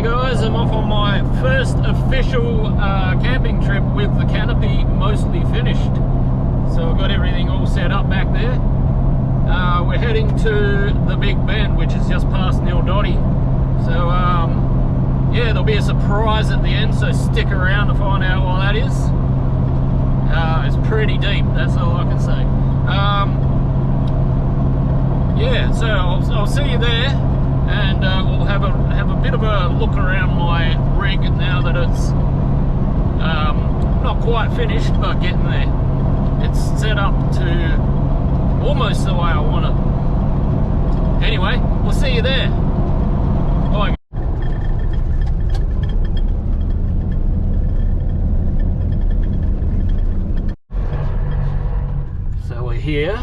guys, I'm off on my first official camping trip with the canopy mostly finished. So I've got everything all set up back there. We're heading to the Big Bend, which is just past Nildotty. So yeah, there'll be a surprise at the end, so stick around to find out what that is. It's pretty deep, that's all I can say. Yeah, so I'll see you there, and we'll have a bit of a look around my rig now that it's not quite finished, but getting there. It's set up to almost the way I want it. Anyway, we'll see you there. Bye. So we're here,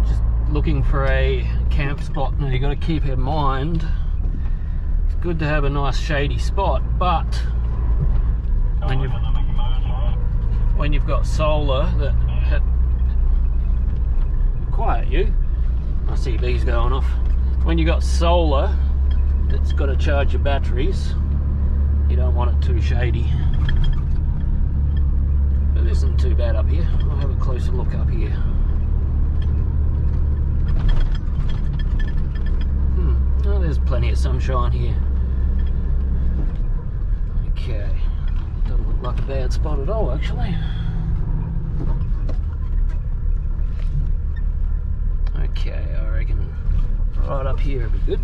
just looking for a camp spot. Now you got to keep in mind, it's good to have a nice shady spot, but when you've got solar that quiet you, I see these going off. When you've got solar that's got to charge your batteries, you don't want it too shady. But it isn't too bad up here. I'll have a closer look up here. Oh, there's plenty of sunshine here. Okay, doesn't look like a bad spot at all actually. Okay, I reckon right up here would be good.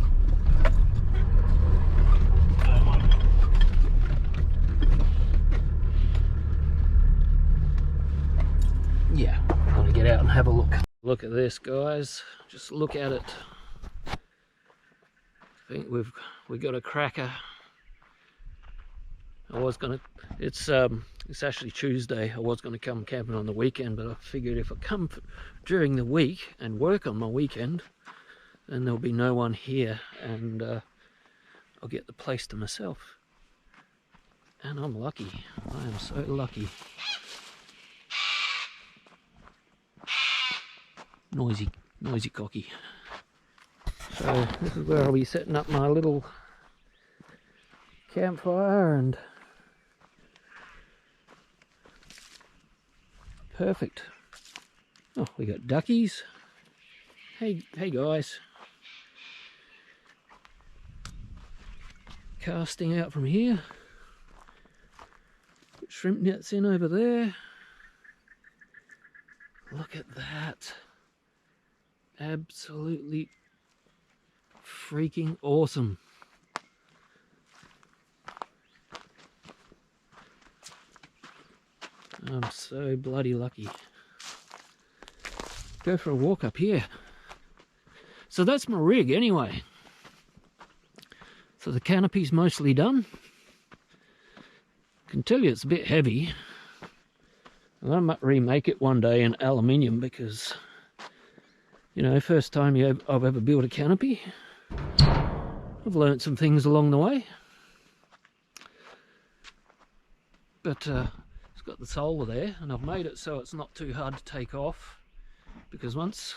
Yeah, I'm gonna get out and have a look. Look at this, guys. Just look at it. I think we got a cracker. I was gonna. It's actually Tuesday. I was gonna come camping on the weekend, but I figured if I come during the week and work on my weekend, then there'll be no one here, and I'll get the place to myself. And I'm lucky. I am so lucky. Noisy cocky. So this is where I'll be setting up my little campfire, and perfect. Oh, we got duckies. Hey guys. Casting out from here. Put shrimp nets in over there. Look at that. Absolutely freaking awesome. I'm so bloody lucky. Go for a walk up here. So that's my rig anyway. So the canopy's mostly done. I can tell you it's a bit heavy. I might remake it one day in aluminium because, you know, first time I've ever built a canopy. I've learnt some things along the way. But it's got the solar there, and I've made it so it's not too hard to take off, because once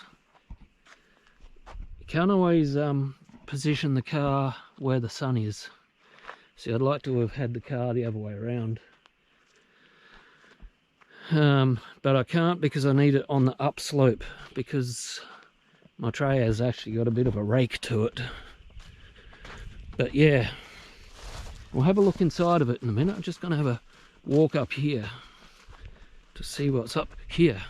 you can't always position the car where the sun is. See, I'd like to have had the car the other way around, but I can't because I need it on the upslope, because my tray has actually got a bit of a rake to it. But yeah, we'll have a look inside of it in a minute. I'm just going to have a walk up here to see what's up here.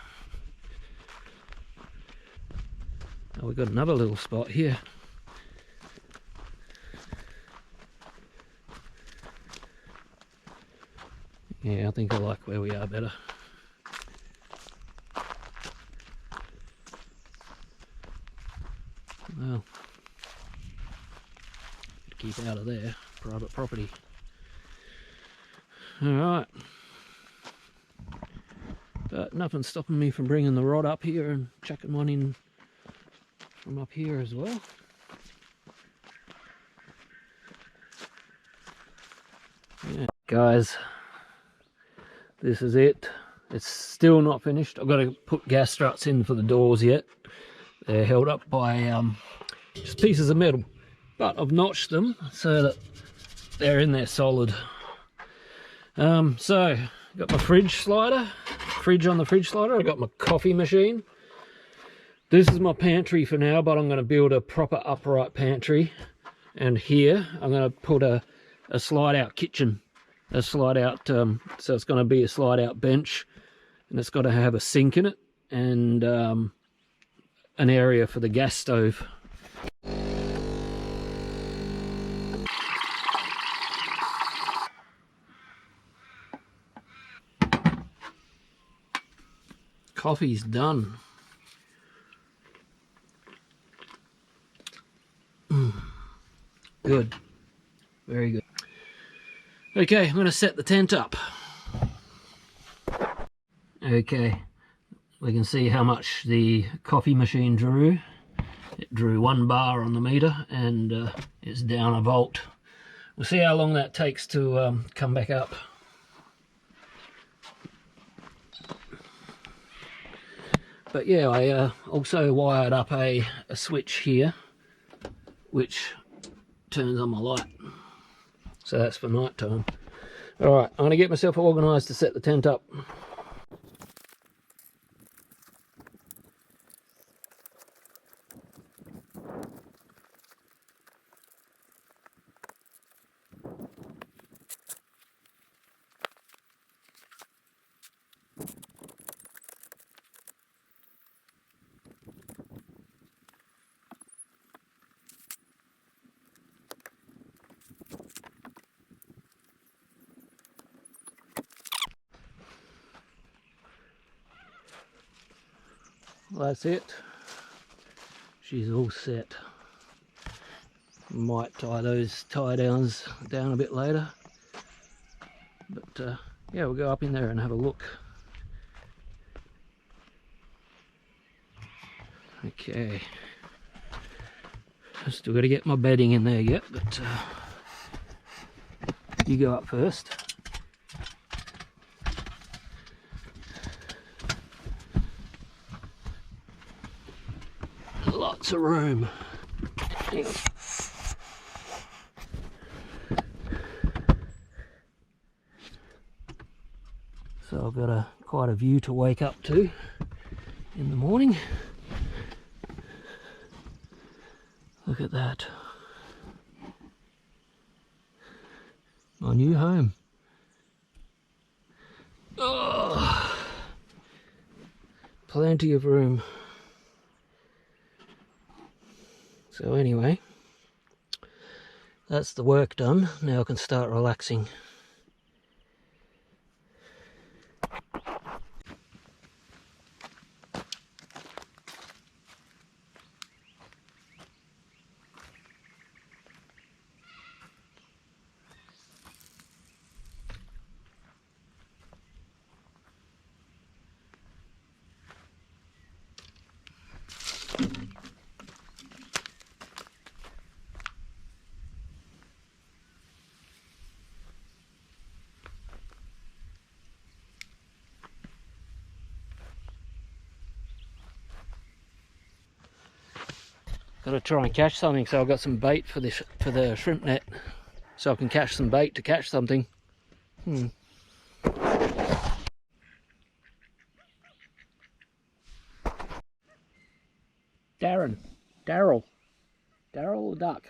Oh, we've got another little spot here. Yeah, I think I like where we are better. Well, keep out of there, private property. Alright, but nothing's stopping me from bringing the rod up here and chucking one in from up here as well. Yeah. Guys, this is it. It's still not finished. I've got to put gas struts in for the doors yet. They're held up by just pieces of metal. but I've notched them so that they're in there solid. So got my fridge on the fridge slider. I got my coffee machine. This is my pantry for now, but I'm going to build a proper upright pantry, and here I'm going to put a slide out kitchen, a slide out, so it's going to be a slide out bench, and it's got to have a sink in it and an area for the gas stove. Coffee's done. Good, very good. Okay, I'm going to set the tent up. Okay, we can see how much the coffee machine drew. It drew 1 bar on the meter, and it's down 1 volt. We'll see how long that takes to come back up. But yeah, I also wired up a switch here, which turns on my light. So that's for night time. Alright, I'm going to get myself organised to set the tent up. Well, that's it. She's all set. Might tie those tie downs down a bit later, but yeah, we'll go up in there and have a look. Okay, I've still got to get my bedding in there yet, but you go up first. Lots of room. Hang on. So I've got quite a view to wake up to in the morning. Look at that. My new home. Oh, plenty of room. So anyway, that's the work done. Now I can start relaxing. Got to try and catch something, so I've got some bait for this, for the shrimp net, so I can catch some bait to catch something. Daryl the duck.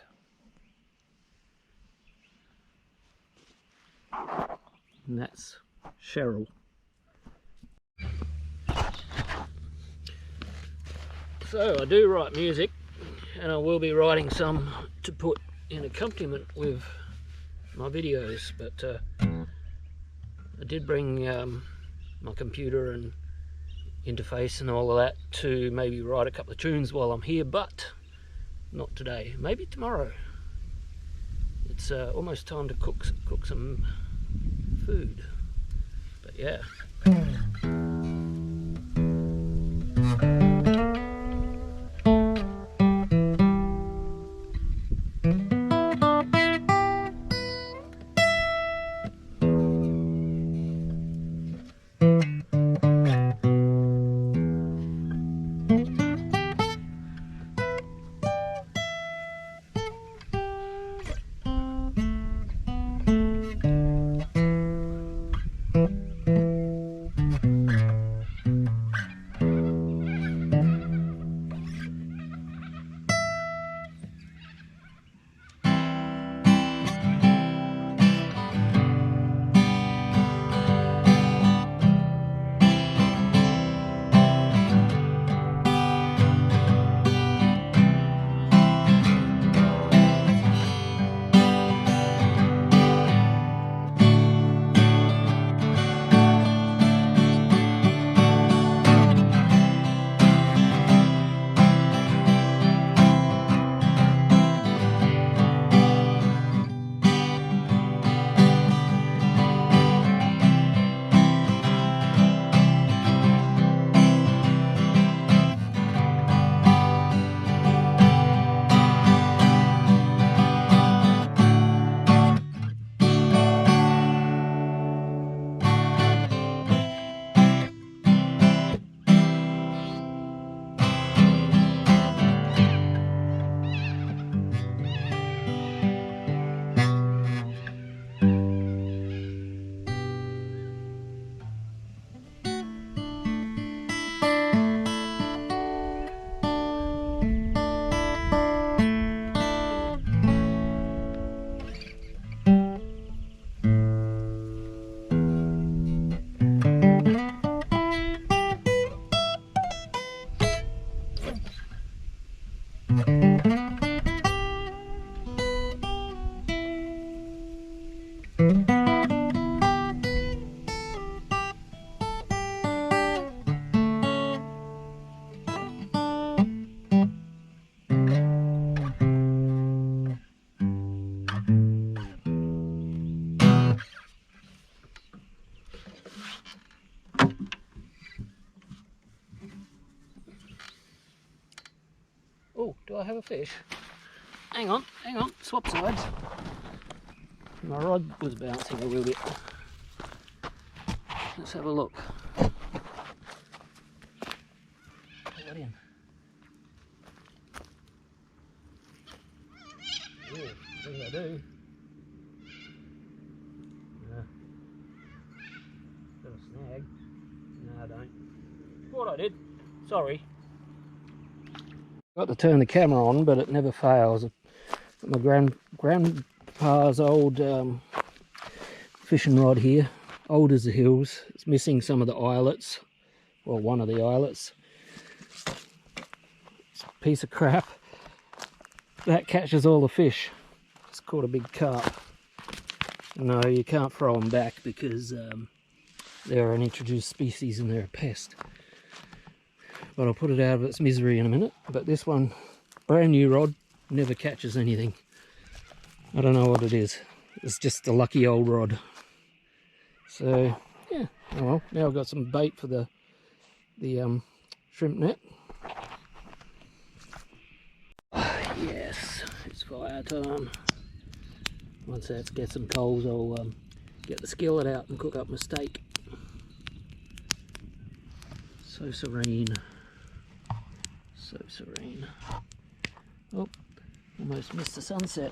And that's Cheryl. So I do write music, and I will be writing some to put in accompaniment with my videos, but I did bring my computer and interface and all of that to maybe write a couple of tunes while I'm here, but not today. Maybe tomorrow. It's almost time to cook some food, but yeah. Oh, do I have a fish? Hang on, swap sides. My rod was bouncing a little bit. Let's have a look. Pull it in. Yeah, I think I do. No. Got a snag. No, I don't. Thought I did. Sorry. Got to turn the camera on, but it never fails. My grandpa's old fishing rod here, old as the hills. It's missing some of the eyelets, well, one of the eyelets. It's a piece of crap. That catches all the fish. It's caught a big carp. No, you can't throw them back because they're an introduced species and they're a pest. But I'll put it out of its misery in a minute. But this one, brand new rod, never catches anything. I don't know what it is. It's just a lucky old rod. So yeah, oh well, now I've got some bait for the shrimp net. Yes, it's fire time. Once that gets some coals, I'll get the skillet out and cook up my steak. So serene, so serene. Oh, almost missed the sunset.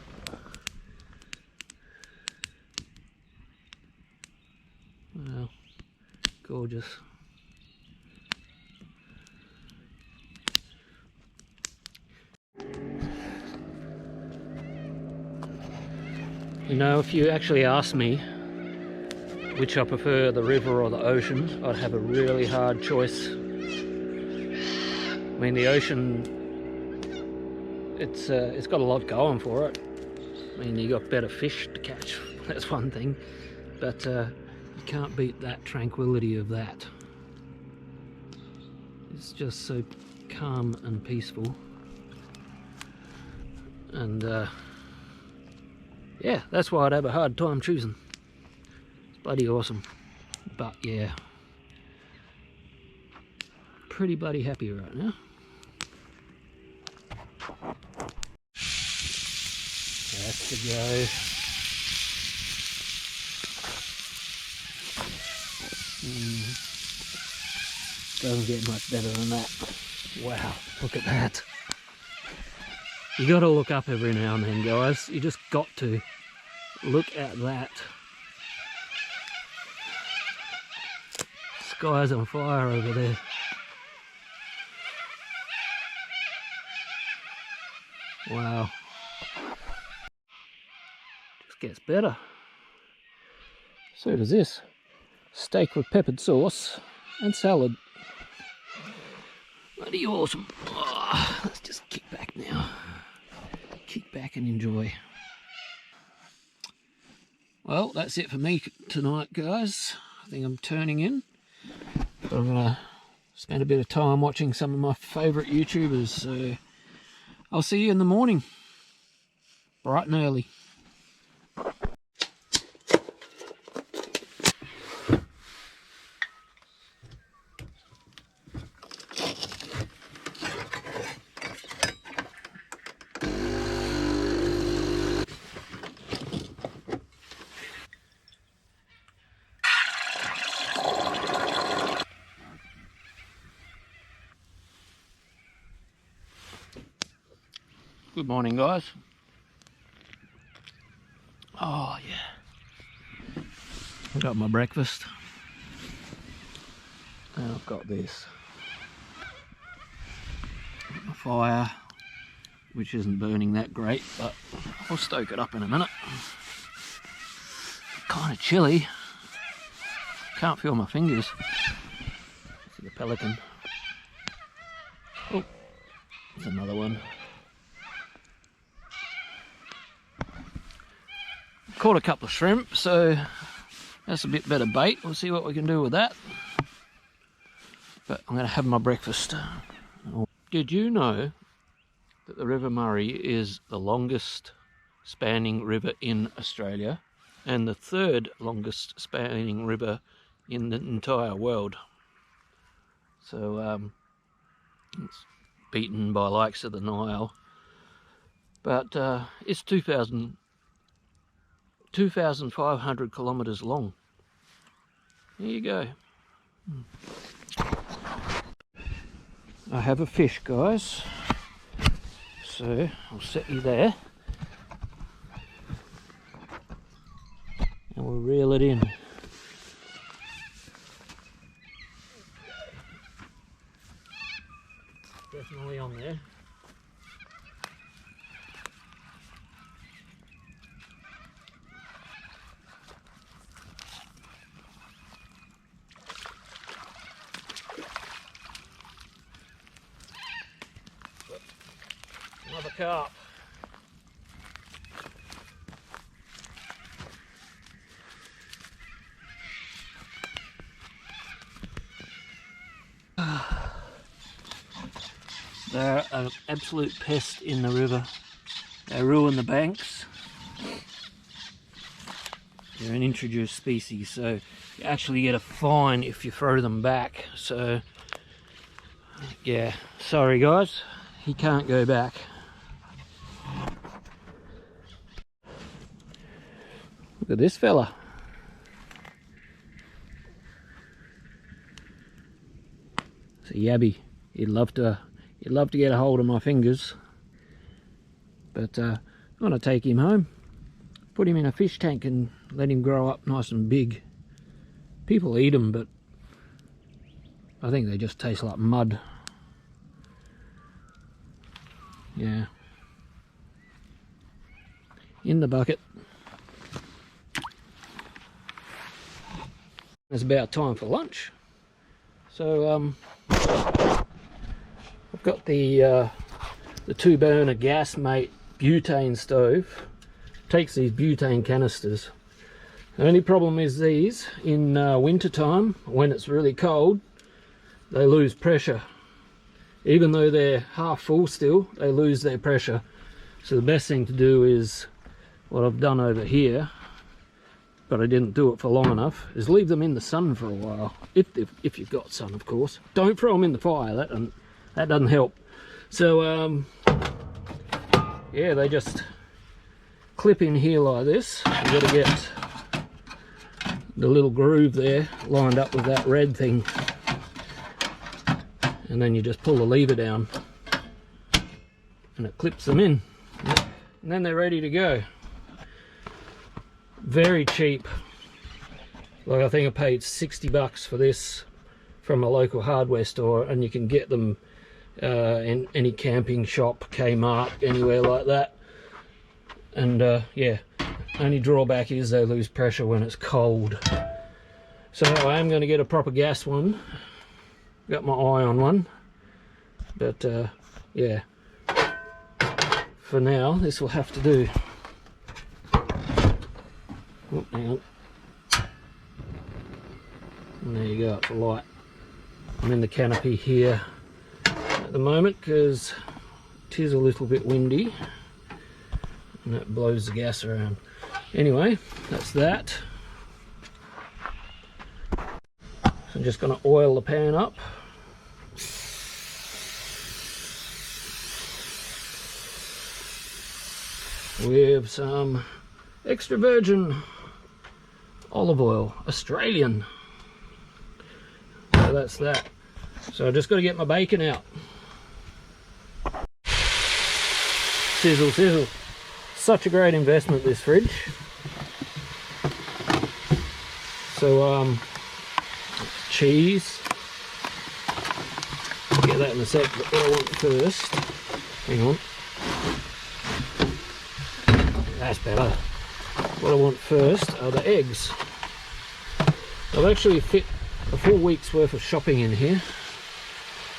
Wow, gorgeous. You know, if you actually ask me which I prefer, the river or the ocean, I'd have a really hard choice. I mean, the ocean, it's got a lot going for it. I mean, you got better fish to catch, that's one thing, but you can't beat that tranquility of that. It's just so calm and peaceful, and yeah, that's why I'd have a hard time choosing. It's bloody awesome, but yeah, pretty bloody happy right now. That's the go. Doesn't get much better than that. Wow, look at that. You got to look up every now and then, guys. You just got to look at that. Sky's on fire over there. Wow. Just gets better. So does this. Steak with peppered sauce and salad. Bloody awesome. Oh, let's just kick back now. Kick back and enjoy. Well, that's it for me tonight, guys. I think I'm turning in. But I'm going to spend a bit of time watching some of my favourite YouTubers. So I'll see you in the morning. Bright and early. Good morning, guys. Oh yeah, I got my breakfast and I've got this. A fire, which isn't burning that great, but I'll stoke it up in a minute. Kind of chilly. Can't feel my fingers. See the pelican. Oh, there's another one. Caught a couple of shrimp, so that's a bit better bait. We'll see what we can do with that. But I'm going to have my breakfast. Did you know that the River Murray is the longest spanning river in Australia and the third longest spanning river in the entire world? So it's beaten by likes of the Nile, but it's 2,500 kilometres long. There you go. I have a fish, guys, so I'll set you there and we'll reel it in. Definitely on there. Another carp. They're an absolute pest in the river. They ruin the banks. They're an introduced species, so you actually get a fine if you throw them back. So yeah, sorry guys, he can't go back. Look at this fella. It's a yabby. He'd love to get a hold of my fingers, but I'm going to take him home, put him in a fish tank and let him grow up nice and big. People eat them, but I think they just taste like mud. Yeah. In the bucket. It's about time for lunch. So I've got the 2-burner gas mate butane stove. Takes these butane canisters. The only problem is these in winter time, when it's really cold, they lose pressure. Even though they're half full still, they lose their pressure. So the best thing to do is what I've done over here, but I didn't do it for long enough, is leave them in the sun for a while, if you've got sun, of course. Don't throw them in the fire, that doesn't help. So yeah, they just clip in here like this. You've got to get the little groove there lined up with that red thing, and then you just pull the lever down and it clips them in, and then they're ready to go. Very cheap. Like, I think I paid 60 bucks for this from a local hardware store, and you can get them in any camping shop, Kmart, anywhere like that. And yeah, only drawback is they lose pressure when it's cold. So I am going to get a proper gas one. Got my eye on one, but yeah, for now this will have to do. Oh, hang on. And there you go, it's a light. I'm in the canopy here at the moment because it is a little bit windy and that blows the gas around. Anyway, that's that. So I'm just going to oil the pan up. With some extra virgin olive oil, Australian. So that's that. So I just got to get my bacon out. Sizzle, sizzle. Such a great investment, this fridge. So cheese. I'll get that in a sec, but what I want first, hang on. That's better. What I want first are the eggs. I've actually fit a full week's worth of shopping in here.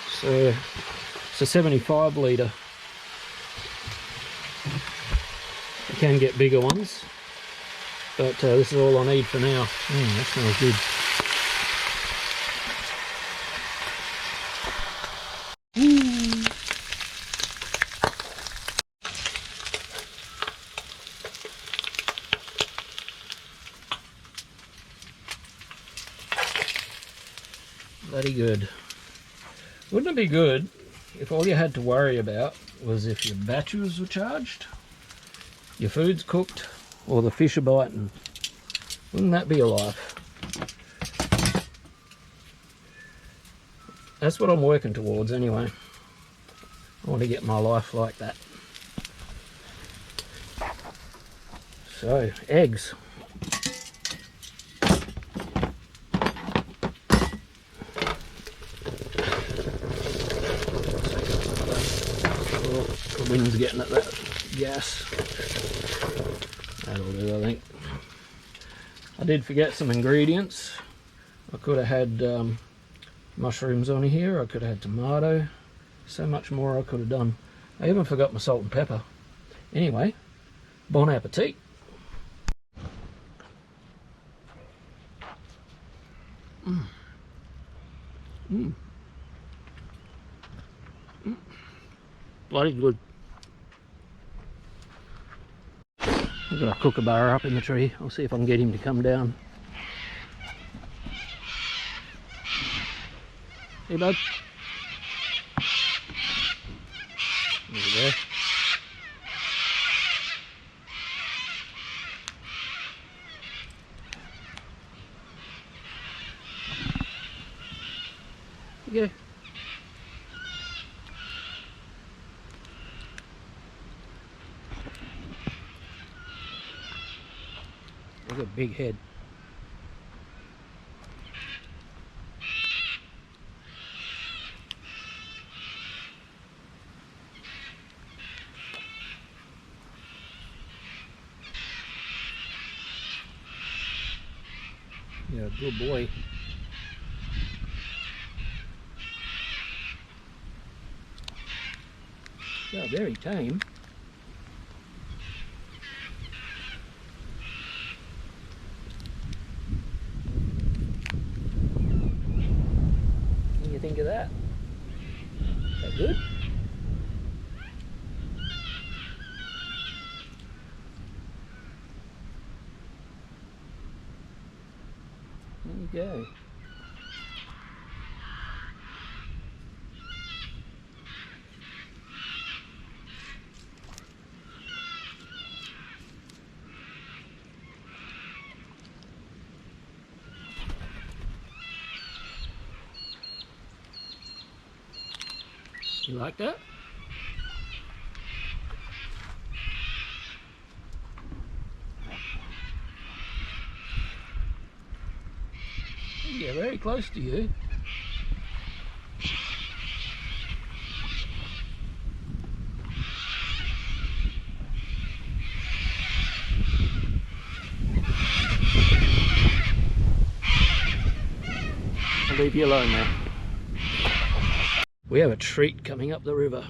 So it's a 75 litre. You can get bigger ones. But this is all I need for now. That smells good. Bloody good. Wouldn't it be good if all you had to worry about was if your batteries were charged, your food's cooked, or the fish are biting? Wouldn't that be a life? That's what I'm working towards anyway. I want to get my life like that. So, eggs. Oh, the wind's getting at that gas. That'll do, I think. I did forget some ingredients. I could have had mushrooms on here, I could have had tomato, so much more I could have done. I even forgot my salt and pepper. Anyway, bon appetit. Bloody good. I've got a kookaburra up in the tree. I'll see if I can get him to come down. Hey bud. There we go. There you go. They've got a big head. Yeah, good boy. Yeah, very tame. What do you think of that? Is that good? There you go. You like that? Yeah, very close to you. I'll leave you alone now. We have a treat coming up the river.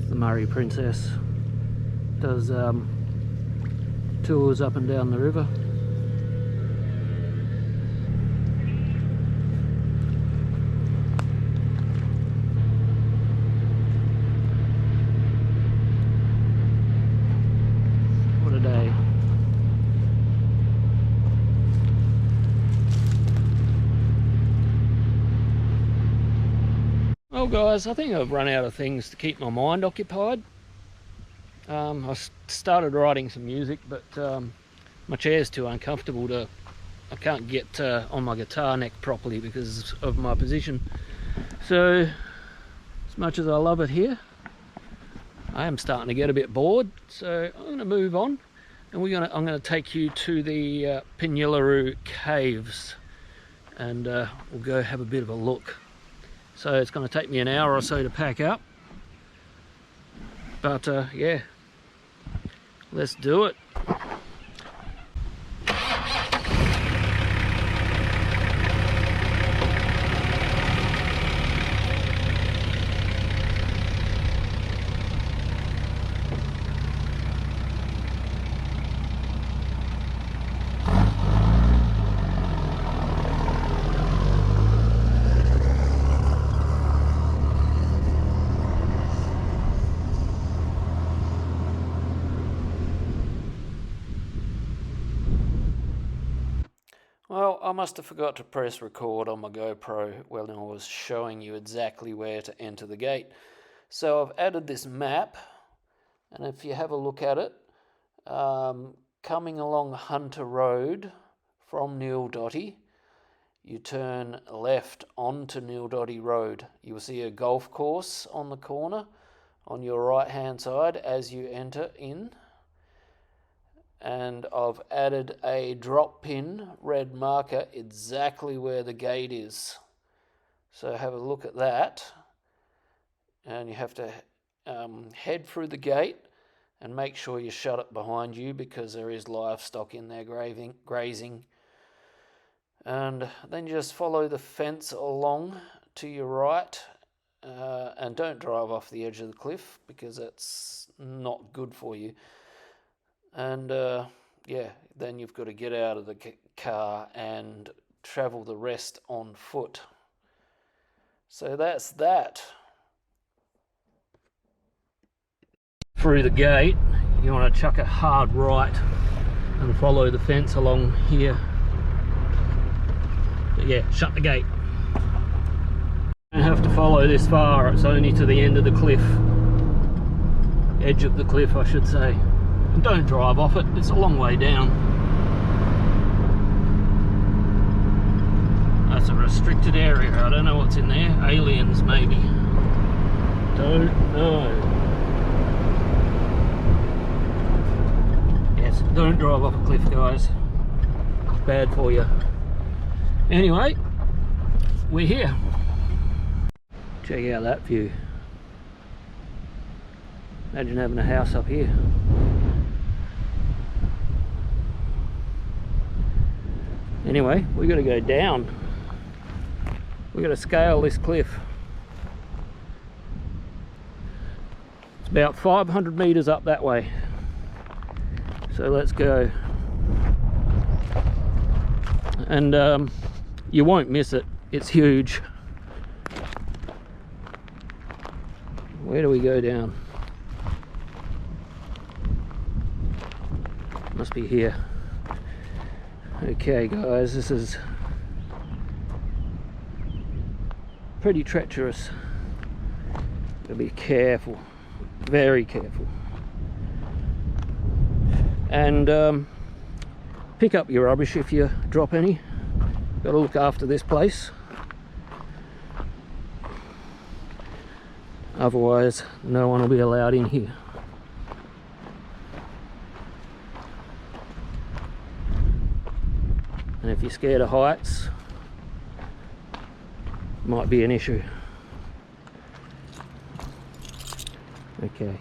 The Murray Princess does tours up and down the river. What a day. Well guys, I think I've run out of things to keep my mind occupied. I started writing some music, but my chair's too uncomfortable to, I can't get on my guitar neck properly because of my position. So, as much as I love it here, I am starting to get a bit bored. So I'm going to move on, and I'm going to take you to the Punyelroo caves, and we'll go have a bit of a look. So it's going to take me an hour or so to pack up, but yeah, let's do it. I must have forgot to press record on my GoPro when I was showing you exactly where to enter the gate. So I've added this map, and if you have a look at it, coming along Hunter Road from Nildotty, you turn left onto Nildotty Road. You'll see a golf course on the corner on your right hand side as you enter in. And I've added a drop pin red marker exactly where the gate is. So have a look at that. And you have to head through the gate and make sure you shut it behind you because there is livestock in there grazing. And then just follow the fence along to your right, and don't drive off the edge of the cliff because that's not good for you. And yeah, then you've got to get out of the car and travel the rest on foot. So that's that. Through the gate, you want to chuck a hard right and follow the fence along here. But yeah, shut the gate. You don't have to follow this far, it's only to the end of the cliff. Edge of the cliff, I should say. And don't drive off it, it's a long way down. That's a restricted area, I don't know what's in there. Aliens, maybe. Don't know. Yes, don't drive off a cliff, guys. It's bad for you. Anyway, we're here. Check out that view. Imagine having a house up here. Anyway, we got to go down. We got to scale this cliff. It's about 500 meters up that way. So let's go. And you won't miss it. It's huge. Where do we go down? Must be here. Okay guys, this is pretty treacherous. Gotta be careful, very careful. And pick up your rubbish if you drop any. Gotta look after this place. Otherwise, no one will be allowed in here. And if you're scared of heights, might be an issue. Okay.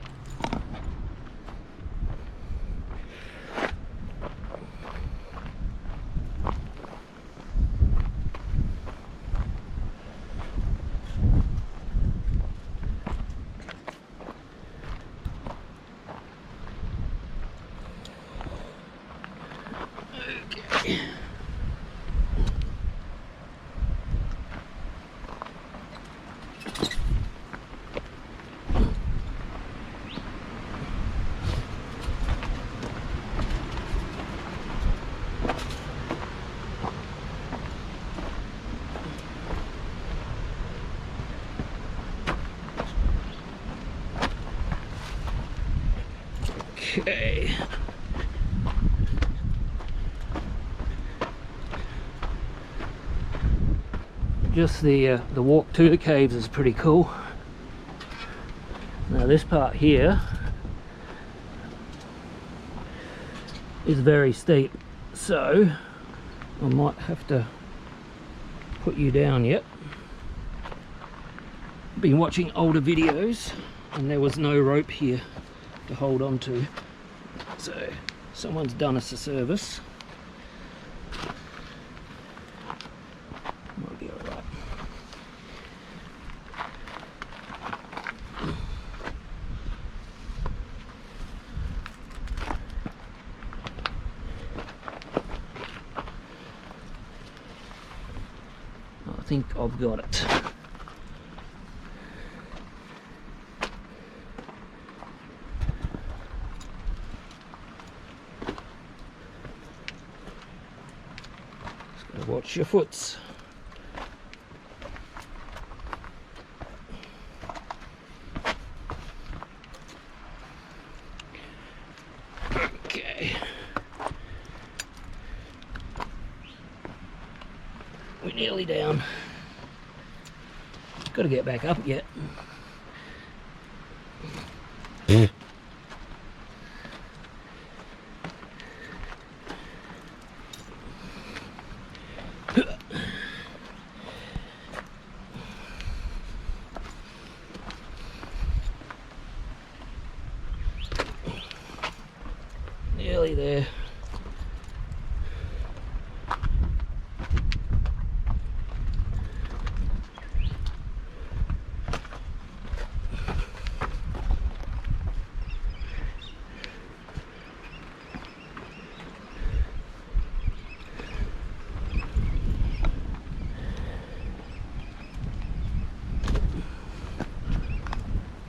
Okay. Just the walk to the caves is pretty cool. Now this part here is very steep, so I might have to put you down yet. Been watching older videos and there was no rope here to hold on to, so someone's done us a service. Might be alright. I think I've got it. Watch your foots. Okay. We're nearly down. Got to get back up yet. Nearly there.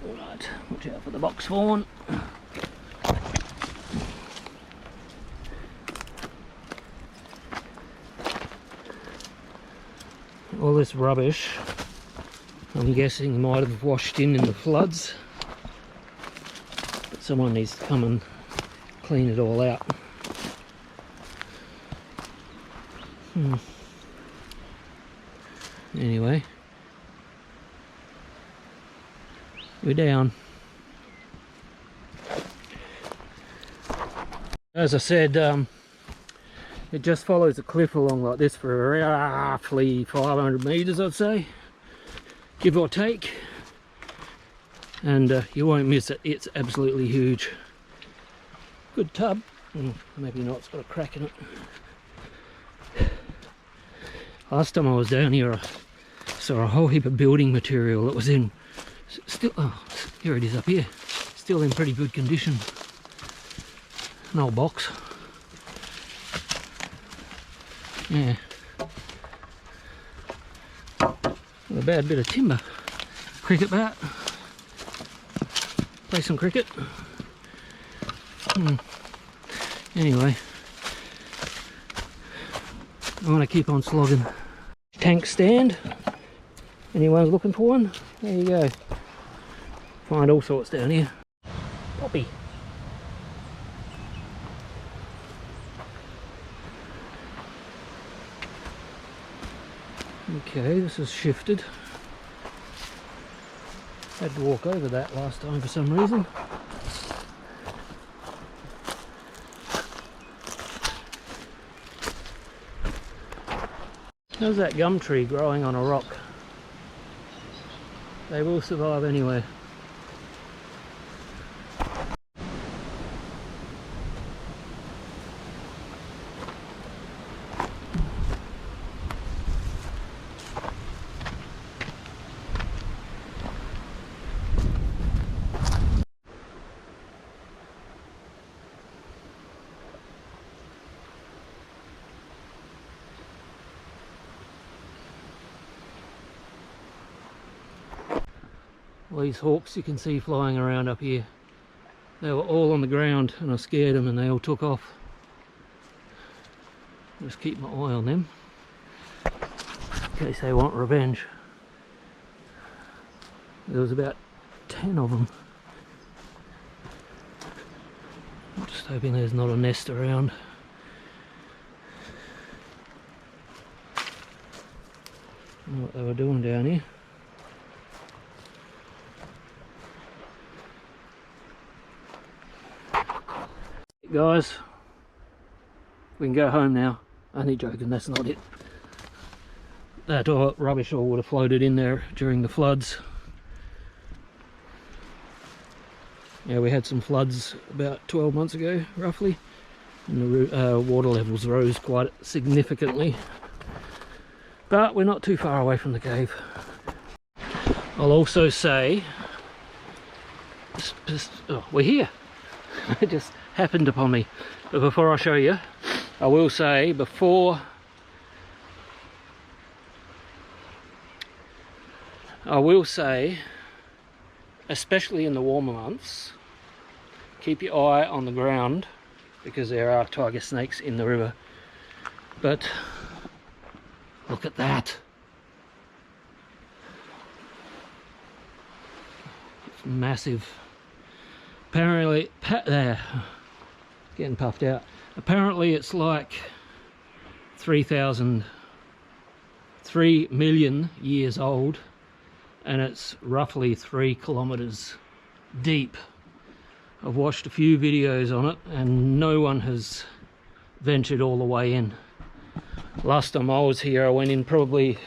Right, watch out for the box fawn. All this rubbish, I'm guessing, might have washed in the floods, but someone needs to come and clean it all out. Anyway, we're down. As I said, it just follows a cliff along like this for roughly 500 meters, I'd say, give or take, and you won't miss it. It's absolutely huge. Good tub. Maybe not, it's got a crack in it. Last time I was down here, I saw a whole heap of building material that was in still, oh, here it is up here, still in pretty good condition. An old box. Yeah, a bad bit of timber. Cricket bat. Play some cricket. Anyway, I want to keep on slogging. Tank stand. Anyone's looking for one? There you go. Find all sorts down here. Poppy. Okay, this has shifted. Had to walk over that last time for some reason. How's that gum tree growing on a rock? They will survive anyway. These hawks you can see flying around up here, they were all on the ground and I scared them and they all took off. Just keep my eye on them in case they want revenge. There was about 10 of them. I'm just hoping there's not a nest around. I don't know what they were doing down here. Guys, we can go home now. Only joking, that's not it. That rubbish all would have floated in there during the floods. Yeah, we had some floods about 12 months ago, roughly, and the water levels rose quite significantly. But we're not too far away from the cave. I'll also say, oh, we're here. It just happened upon me. But before I show you, I will say especially in the warmer months, keep your eye on the ground because there are tiger snakes in the river. But Look at that. It's massive. Apparently, there, getting puffed out. Apparently it's like 3 million years old, and it's roughly 3 kilometers deep. I've watched a few videos on it and no one has ventured all the way in. Last time I was here I went in probably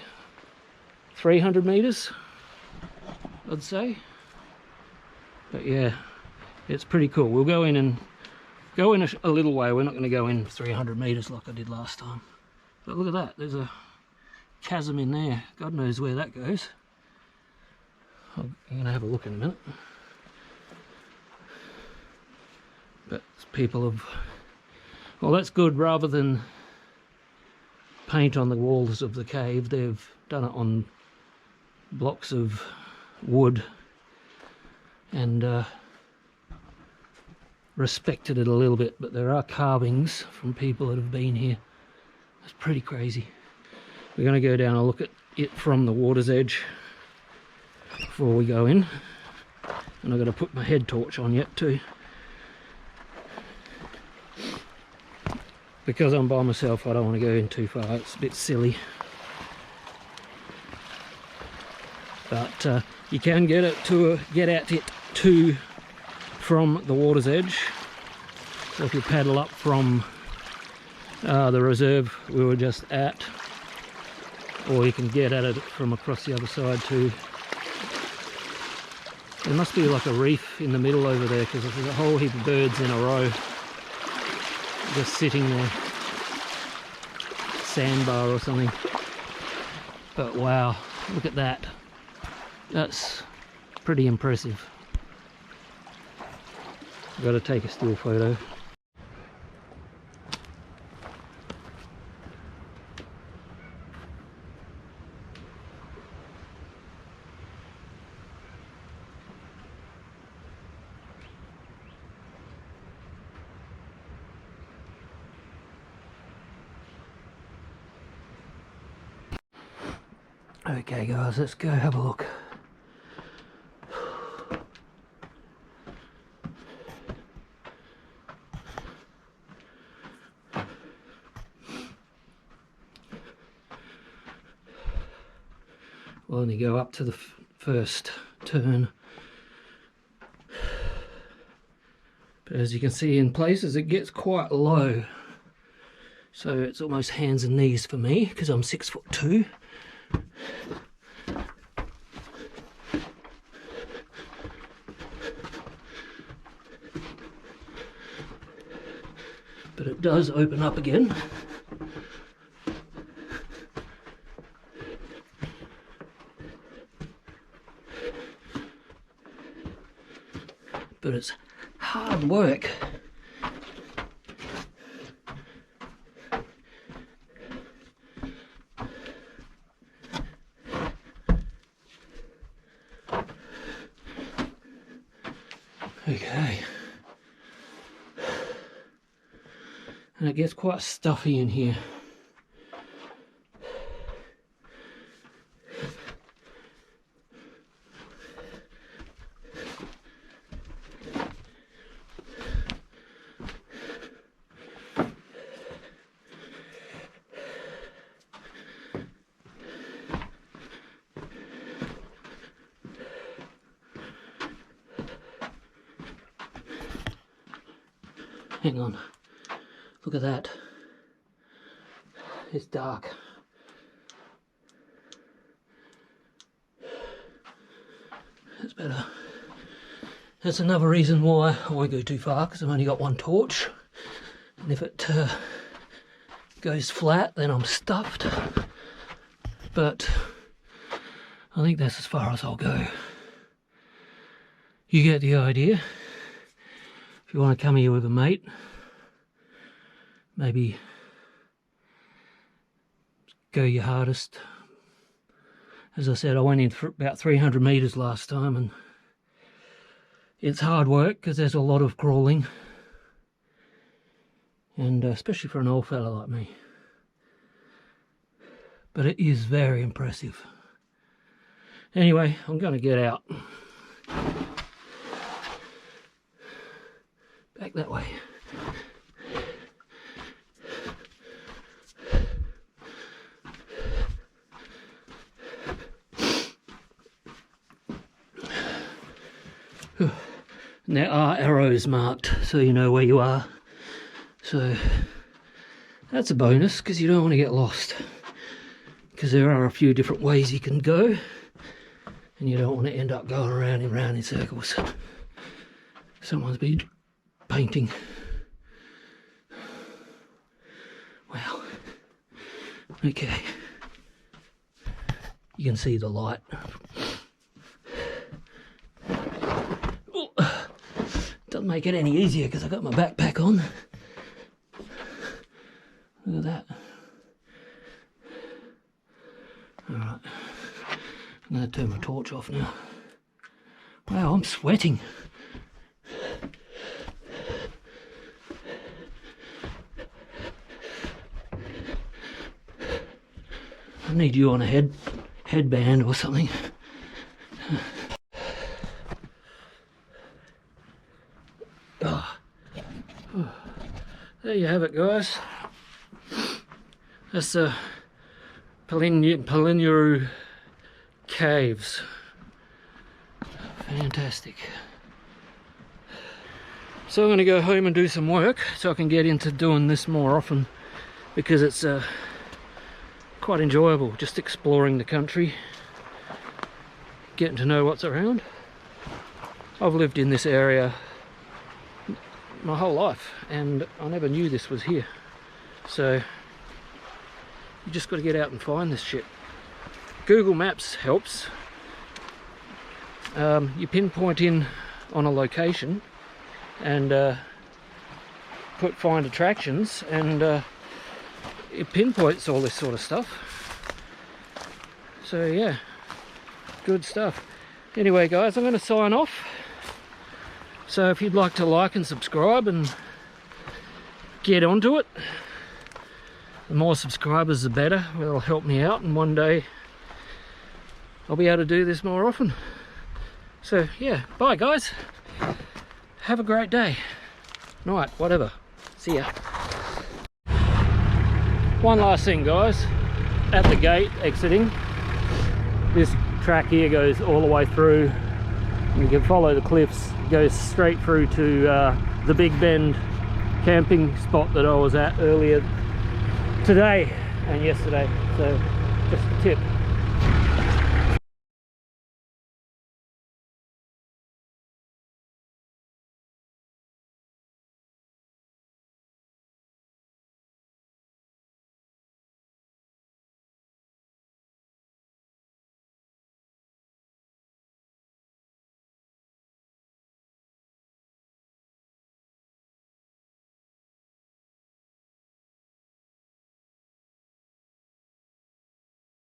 300 meters, I'd say. But yeah, it's pretty cool. We'll go in a little way. We're not going to go in 300 meters like I did last time. But look at that, there's a chasm in there. God knows where that goes. I'm going to have a look in a minute. But people have, well, that's good. Rather than paint on the walls of the cave, they've done it on blocks of wood and respected it a little bit. But there are carvings from people that have been here. It's pretty crazy. We're going to go down and look at it from the water's edge before we go in. And I've got to put my head torch on yet too. Because I'm by myself, I don't want to go in too far. It's a bit silly. But you can get at it from the water's edge. So if you paddle up from the reserve we were just at, or you can get at it from across the other side too. There must be like a reef in the middle over there, because there's a whole heap of birds in a row just sitting there. Sandbar or something. But wow, look at that. That's pretty impressive. I've got to take a still photo. Okay guys, let's go have a look. We'll only go up to the first turn. But as you can see, in places it gets quite low. So it's almost hands and knees for me, because I'm 6'2". But it does open up again. But it's hard work. Okay. And it gets quite stuffy in here. Hang on, look at that. It's dark. That's better. That's another reason why I won't go too far, because I've only got one torch. And if it goes flat, then I'm stuffed. But I think that's as far as I'll go. You get the idea. If you want to come here with a mate, maybe go your hardest. As I said, I went in for about 300 meters last time, and it's hard work because there's a lot of crawling, and especially for an old fella like me. but it is very impressive. Anyway, I'm going to get out. Back that way. And there are arrows marked, so you know where you are. So that's a bonus, because you don't want to get lost. Because there are a few different ways you can go, and you don't want to end up going around and round in circles. Someone's been painting. Wow. Okay. You can see the light. Doesn't make it any easier because I've got my backpack on. Look at that. Alright. I'm going to turn my torch off now. Wow, I'm sweating. I need you on a headband or something. There you have it, guys. That's the Punyelroo caves. Fantastic. So I'm going to go home and do some work so I can get into doing this more often, because it's quite enjoyable, just exploring the country, getting to know what's around. I've lived in this area my whole life and I never knew this was here, so you just got to get out and find this shit. Google Maps helps. You pinpoint in on a location and find attractions, and it pinpoints all this sort of stuff. So yeah, good stuff. Anyway guys, I'm going to sign off. So if you'd like to like and subscribe and get onto it, the more subscribers the better. It'll help me out, and one day I'll be able to do this more often. So yeah, bye guys. Have a great day. Night, whatever. See ya. One last thing guys, at the gate exiting, this track here goes all the way through. You can follow the cliffs, it goes straight through to the Big Bend camping spot that I was at earlier today and yesterday. So just a tip.